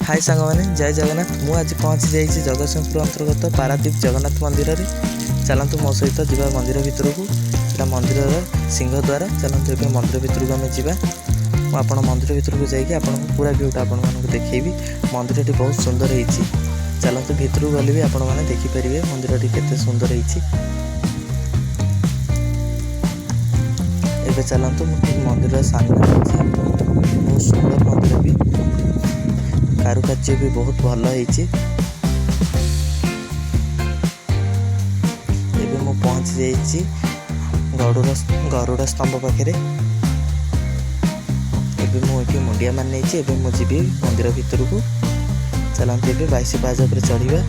हाय सांग मैंने जय जगन्नाथ। मुझे आज पहुँची जाइए जगतसिंहपुर अंतर्गत पारादीप जगन्नाथ मंदिर में। चलतु मो सहित जा मंदिर भितर को। यहाँ मंदिर सिंहद्वार। चलतु ए मंदिर भितर को आम जा। मुझे मंदिर भितर को जाकि आपको पूरा भ्यूटा आपको देखी। मंदिर बहुत सुंदर होती। चलतु भितर गले भी आपण मैंने देखिपारे मंदिर केते सुंदर होती। एवं चलतु मंदिर सामने बहुत सुंदर मंदिर भी कारुकार्य भी बहुत भल होती। एवं मु पहुँची जाइए गरुड़ स्तंभ पाखे। एवं मुझे मुंडिया मान नहीं मुझे मंदिर भितर को। चलते ए 22 पाहाच पर चढ़ा।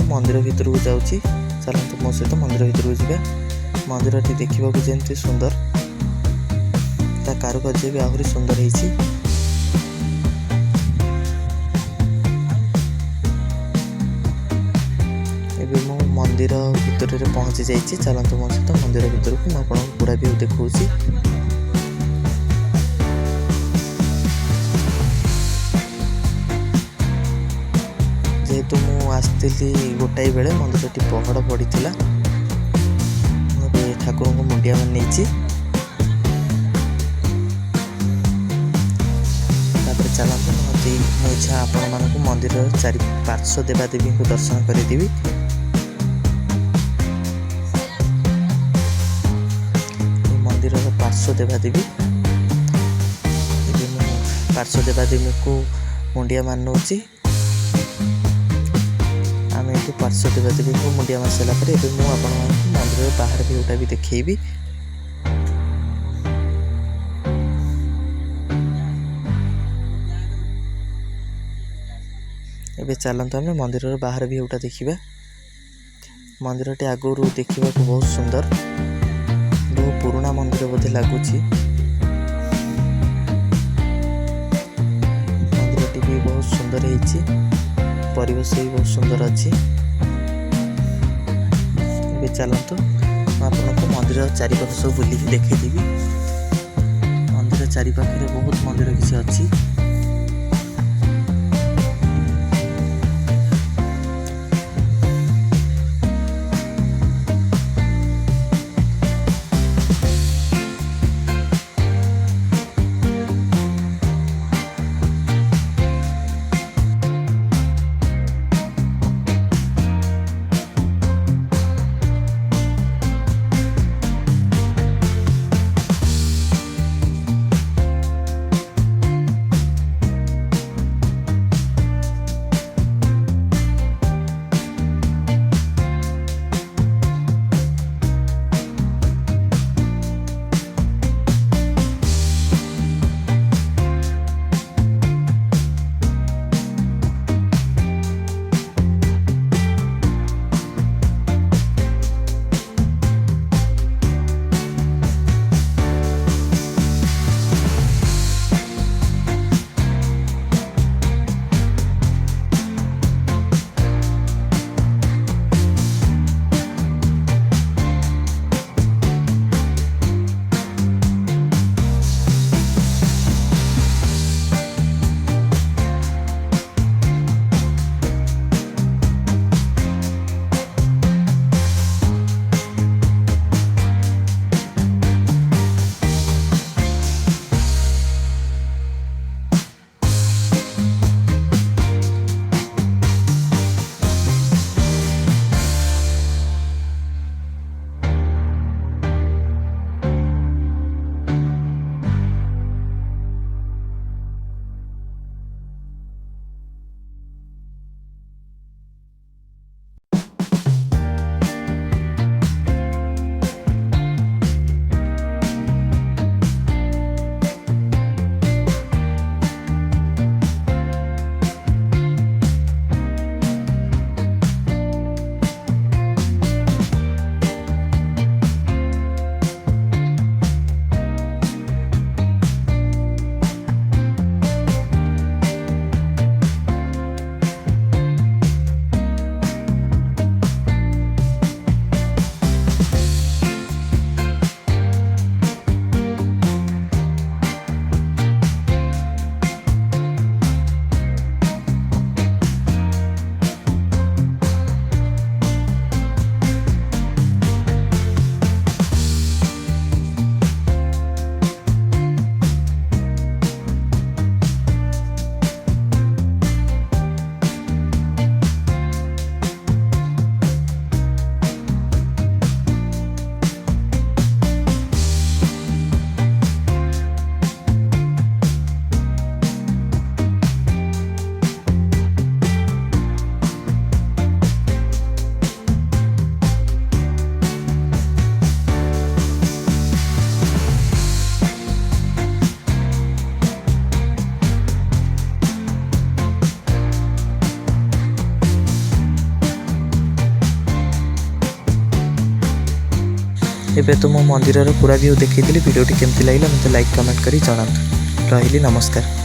मंदिर भितर को जाऊँगी। चलते मो सहित मंदिर भितर को जावा। मंदिर टी देखा जमी सुंदर ता कारुकार्य भी आहरी सुंदर होती। एवं मु मंदिर भितर पहुँची जाइए। चलते मो सहित मंदिर भितर को मुझे पूरा व्यू देखा। जेहेतु मु आसती गोटाई बेले मंदिर टी पहड़ पड़ी ठाकुर को मुंडिया मान नहीं। चलते मो इच्छा आपण मानक मंदिर चारि पार्श्व देवादेवी को दर्शन करदेवी। मंदिर पार्श्व देवादेवी पार्श्व देवादेवी को मुंडिया मान नौ। आम ये पार्श्व देवादेवी को मुंडिया मार सारा मंदिर बाहर भ्यूटा भी देखी। एबे चलते आम मंदिर बाहर भ्यूटा देखा। मंदिर टी आगुरी देखा बहुत सुंदर। बहुत पुराना मंदिर बोधे लगुच। मंदिर टी भी बहुत सुंदर होती। परिवेश भी बहुत सुंदर अच्छी। चलतु आपको मंदिर चारिपाख सब बुलिक देखीदेवी। मंदिर चारिपाखे बहुत मंदिर किसी अच्छी। ଏବେ तो मो मंदिर पूरा व्यू देखी भिडियोटी केमती लगे मत लाइक कमेंट करी जनातु। रही नमस्कार।